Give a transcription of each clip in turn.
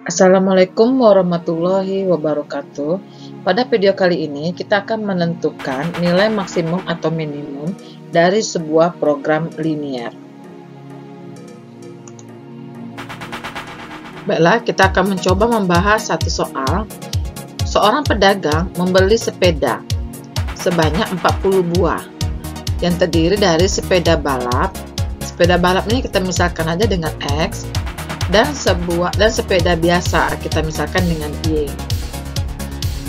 Assalamualaikum warahmatullahi wabarakatuh. Pada video kali ini kita akan menentukan nilai maksimum atau minimum dari sebuah program linear. Baiklah, kita akan mencoba membahas satu soal. Seorang pedagang membeli sepeda sebanyak 40 buah yang terdiri dari sepeda balap. Sepeda balap ini kita misalkan aja dengan X, dan sepeda biasa kita misalkan dengan Y.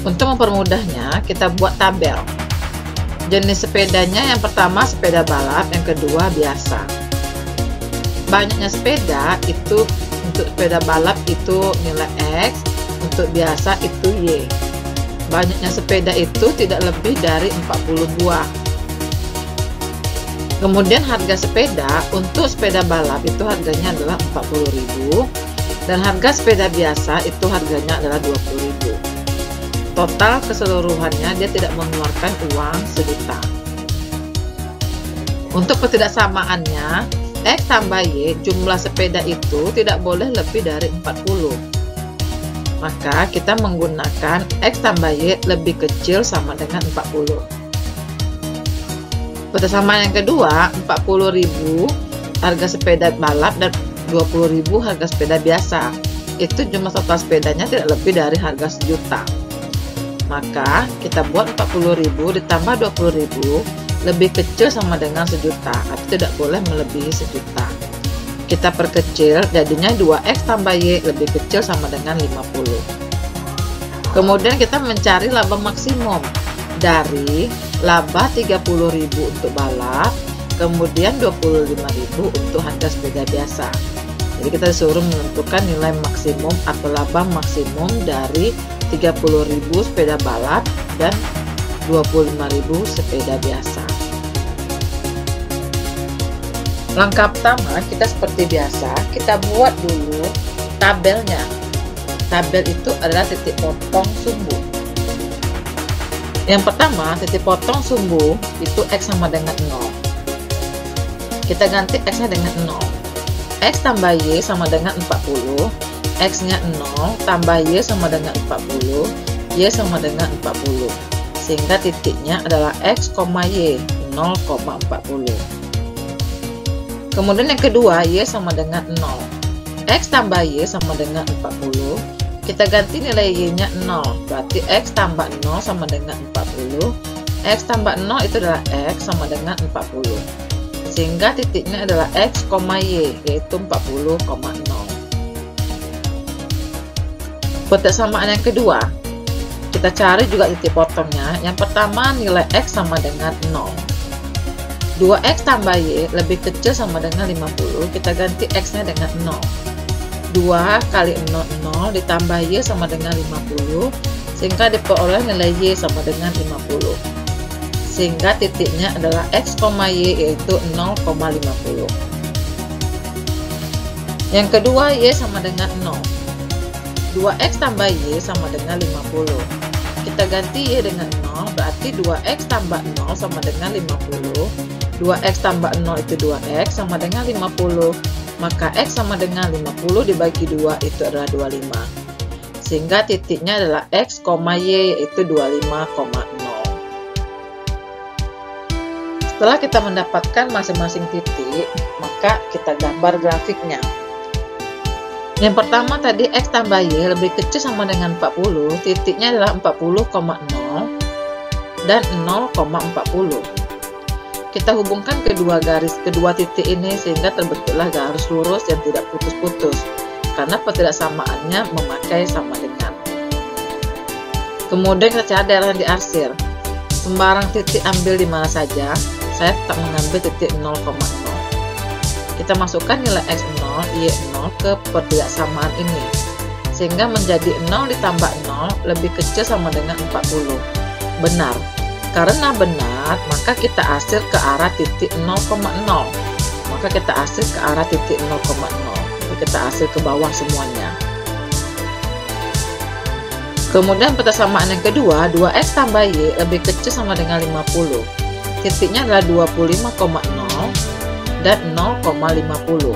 Untuk mempermudahnya kita buat tabel. Jenis sepedanya yang pertama sepeda balap, yang kedua biasa. Banyaknya sepeda itu untuk sepeda balap itu nilai X, untuk biasa itu Y. Banyaknya sepeda itu tidak lebih dari 40 buah. Kemudian harga sepeda untuk sepeda balap itu harganya adalah 40.000 dan harga sepeda biasa itu harganya adalah 20.000. Total keseluruhannya dia tidak mengeluarkan uang 1 juta. Untuk ketidaksamaannya, X tambah Y jumlah sepeda itu tidak boleh lebih dari 40. Maka kita menggunakan X tambah Y lebih kecil sama dengan 40. Persamaan yang kedua, 40.000 harga sepeda balap dan 20.000 harga sepeda biasa. Itu jumlah total sepedanya tidak lebih dari harga 1 juta. Maka kita buat 40.000 ditambah 20.000 lebih kecil sama dengan 1 juta, atau tidak boleh melebihi 1 juta. Kita perkecil, jadinya 2X tambah Y lebih kecil sama dengan 50. Kemudian kita mencari laba maksimum dari laba 30.000 untuk balap, kemudian 25.000 untuk harga sepeda biasa. Jadi kita disuruh menentukan nilai maksimum atau laba maksimum dari 30.000 sepeda balap dan 25.000 sepeda biasa. Langkah pertama kita seperti biasa, kita buat dulu tabelnya. Tabel itu adalah titik potong sumbu. Yang pertama, titik potong sumbu itu X sama dengan 0. Kita ganti X-nya dengan 0. X tambah Y sama dengan 40. X-nya 0 tambah Y sama dengan 40. Y sama dengan 40. Sehingga titiknya adalah X, Y 0,40. Kemudian yang kedua, Y sama dengan 0. X tambah Y sama dengan 40. Kita ganti nilai Y-nya 0, berarti X tambah 0 sama dengan 40. X tambah 0 itu adalah X sama dengan 40. Sehingga titiknya adalah X, Y, yaitu 40,0. Persamaan yang kedua, kita cari juga titik potongnya. Yang pertama nilai X sama dengan 0. 2X tambah Y lebih kecil sama dengan 50, kita ganti X-nya dengan 0. 2 kali 0 ditambah Y sama dengan 50, sehingga diperoleh nilai Y sama dengan 50. Sehingga titiknya adalah X, Y yaitu 0,50. Yang kedua, Y sama dengan 0. 2X tambah Y sama dengan 50. Kita ganti Y dengan 0, berarti 2X tambah 0 sama dengan 50. 2X tambah 0 itu 2X sama dengan 50. Maka X sama dengan 50 dibagi 2 itu adalah 25. Sehingga titiknya adalah X, Y yaitu 25,0. Setelah kita mendapatkan masing-masing titik, maka kita gambar grafiknya. Yang pertama tadi X tambah Y lebih kecil sama dengan 40, titiknya adalah 40,0 dan 0,40. Kita hubungkan kedua titik ini sehingga terbentuklah garis lurus yang tidak putus-putus, karena pertidaksamaannya memakai sama dengan. Kemudian kita cari daerah yang diarsir. Sembarang titik ambil di mana saja, saya tetap mengambil titik 0,0. Kita masukkan nilai X 0, Y 0 ke pertidaksamaan ini, sehingga menjadi 0 ditambah 0 lebih kecil sama dengan 40. Benar. Karena benar, maka kita arsir ke arah titik 0,0. Maka kita arsir ke arah titik 0,0. Kita arsir ke bawah semuanya. Kemudian persamaan yang kedua, 2X tambah Y lebih kecil sama dengan 50. Titiknya adalah 25,0 dan 0,50.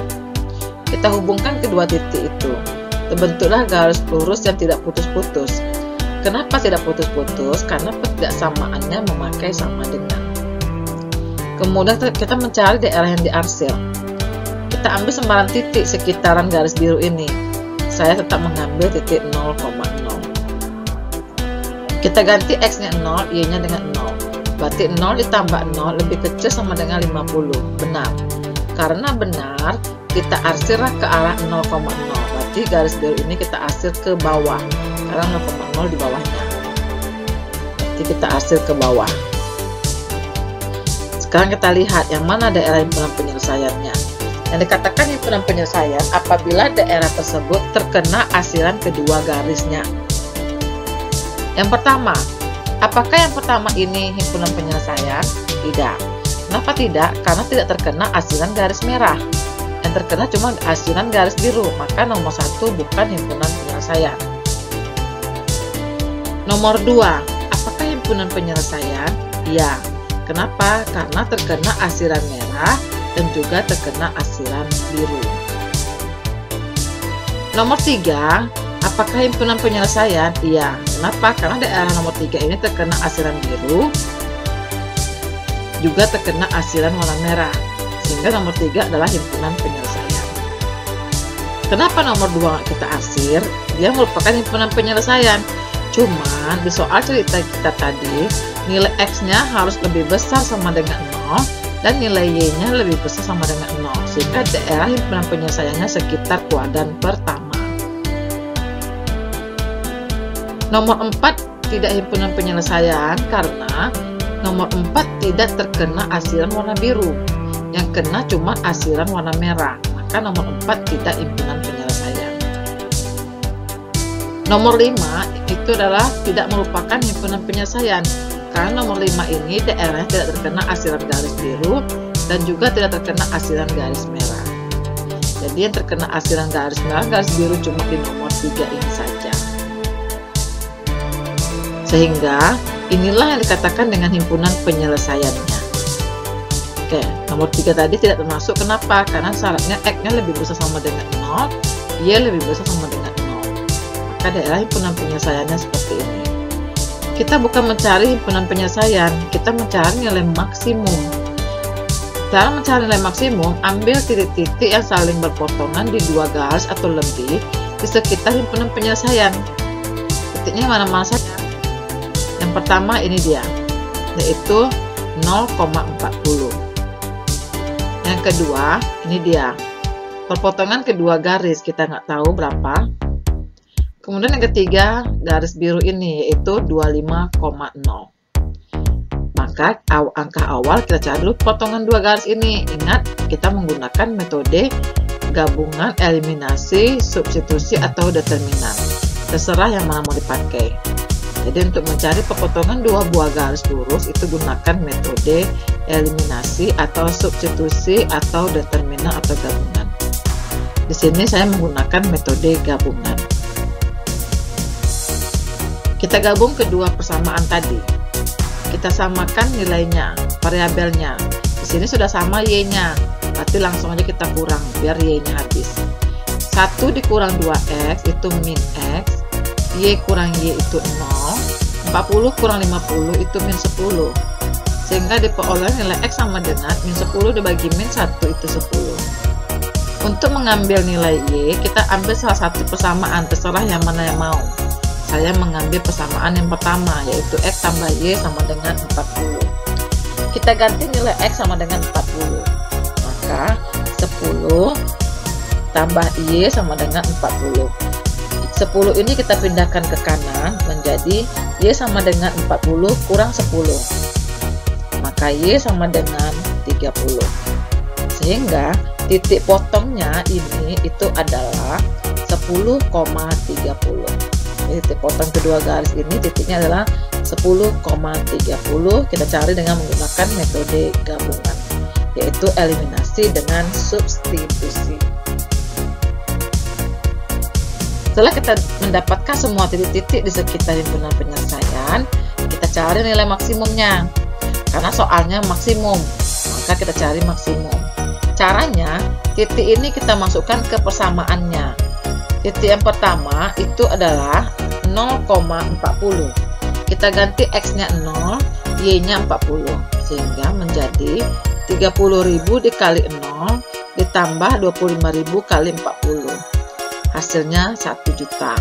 Kita hubungkan kedua titik itu. terbentuklah garis lurus yang tidak putus-putus. Kenapa tidak putus-putus? Karena ketidaksamaannya memakai sama dengan. Kemudian kita mencari daerah yang diarsir. Kita ambil sembarang titik sekitaran garis biru ini. Saya tetap mengambil titik 0,0. Kita ganti X-nya 0, Y-nya dengan 0. Berarti 0 ditambah 0 lebih kecil sama dengan 50. Benar. Karena benar, kita arsirlah ke arah 0,0. Berarti garis biru ini kita arsir ke bawah. Karena 0,0 di bawahnya. Berarti kita arsir ke bawah. Sekarang kita lihat yang mana daerah himpunan penyelesaiannya. Yang dikatakan himpunan penyelesaian apabila daerah tersebut terkena arsiran kedua garisnya. Yang pertama, apakah yang pertama ini himpunan penyelesaian? Tidak. Kenapa tidak? Karena tidak terkena arsiran garis merah. Yang terkena cuma arsiran garis biru, maka nomor 1 bukan himpunan penyelesaian. Nomor 2, apakah himpunan penyelesaian? Ya. Kenapa? Karena terkena arsiran merah dan juga terkena arsiran biru. Nomor 3, apakah himpunan penyelesaian? Iya. Kenapa? Karena daerah nomor 3 ini terkena arsiran biru, juga terkena arsiran warna merah, sehingga nomor 3 adalah himpunan penyelesaian. Kenapa nomor 2 kita arsir? Dia merupakan himpunan penyelesaian. Cuman di soal cerita kita tadi, nilai X-nya harus lebih besar sama dengan 0 dan nilai Y-nya lebih besar sama dengan 0, sehingga daerah himpunan penyelesaiannya sekitar kuadran pertama. Nomor 4 tidak himpunan penyelesaian karena nomor 4 tidak terkena arsiran warna biru, yang kena cuma arsiran warna merah, maka nomor 4 tidak himpunan penyelesaian. Nomor 5 itu adalah tidak merupakan himpunan penyelesaian karena nomor 5 ini daerahnya tidak terkena arsiran garis biru dan juga tidak terkena arsiran garis merah. Jadi yang terkena arsiran garis merah, garis biru cuma di nomor 3 ini saja. Sehingga inilah yang dikatakan dengan himpunan penyelesaiannya. Oke, nomor 3 tadi tidak termasuk. Kenapa? Karena syaratnya X-nya lebih besar sama dengan 0, Y lebih besar sama dengan 0. Maka daerah himpunan penyelesaiannya seperti ini. Kita bukan mencari himpunan penyelesaian, kita mencari nilai maksimum. Cara mencari nilai maksimum, ambil titik-titik yang saling berpotongan di dua garis atau lebih di sekitar himpunan penyelesaian. Titiknya mana-mana saja. Yang pertama ini dia, yaitu 0,40. Yang kedua, ini dia. Perpotongan kedua garis, kita nggak tahu berapa. Kemudian yang ketiga, garis biru ini, yaitu 25,0. Maka angka awal kita cari dulu potongan dua garis ini. Ingat, kita menggunakan metode gabungan, eliminasi, substitusi, atau determinan. Terserah yang mana mau dipakai. Jadi untuk mencari pepotongan dua buah garis lurus itu gunakan metode eliminasi atau substitusi atau determinan atau gabungan. Di sini saya menggunakan metode gabungan. Kita gabung kedua persamaan tadi. Kita samakan nilainya, variabelnya. Di sini sudah sama Y-nya, berarti langsung aja kita kurang biar Y-nya habis. 1 dikurang 2X itu min X, Y kurang Y itu 0, 40 kurang 50 itu min 10. Sehingga diperoleh nilai X sama dengan min 10 dibagi min 1 itu 10. Untuk mengambil nilai Y, kita ambil salah satu persamaan, terserah yang mana yang mau. Saya mengambil persamaan yang pertama, yaitu X tambah Y sama dengan 40. Kita ganti nilai X sama dengan 40. Maka 10 tambah Y sama dengan 40. 10 ini kita pindahkan ke kanan menjadi Y sama dengan 40 kurang 10. Maka Y sama dengan 30. Sehingga titik potongnya ini itu adalah 10,30. Titik potong kedua garis ini titiknya adalah 10,30. Kita cari dengan menggunakan metode gabungan, yaitu eliminasi dengan substitusi. Setelah kita mendapatkan semua titik-titik di sekitar himpunan penyelesaian, kita cari nilai maksimumnya. Karena soalnya maksimum, maka kita cari maksimum. Caranya, titik ini kita masukkan ke persamaannya. Titik yang pertama itu adalah 0,40. Kita ganti X-nya 0, Y-nya 40, sehingga menjadi 30.000 dikali 0 ditambah 25.000 kali 40. Hasilnya 1 juta.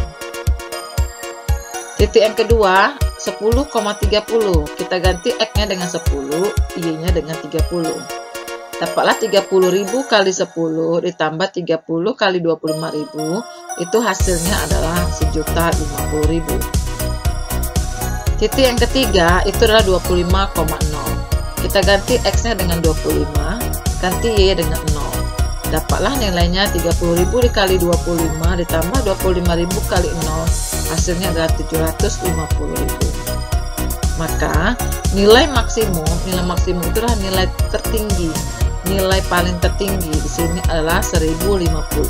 Titik yang kedua 10,30. Kita ganti X-nya dengan 10, Y-nya dengan 30. Dapatlah 30.000 kali 10 ditambah 30 kali 25.000, itu hasilnya adalah 1.050.000. Titik yang ketiga itu adalah 25,0. Kita ganti X-nya dengan 25, ganti Y dengan 0. Dapatlah nilainya 30.000 dikali 25 ditambah 25.000 kali 0, hasilnya adalah 750.000. Maka nilai maksimum itu adalah nilai tertinggi. Nilai paling tertinggi di sini adalah 1050,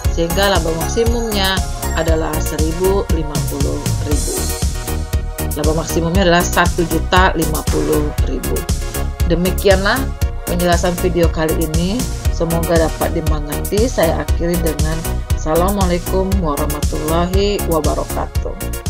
sehingga laba maksimumnya adalah 1.050.000. Laba maksimumnya adalah 1.050.000. Demikianlah penjelasan video kali ini, semoga dapat dimengerti. Saya akhiri dengan Assalamualaikum warahmatullahi wabarakatuh.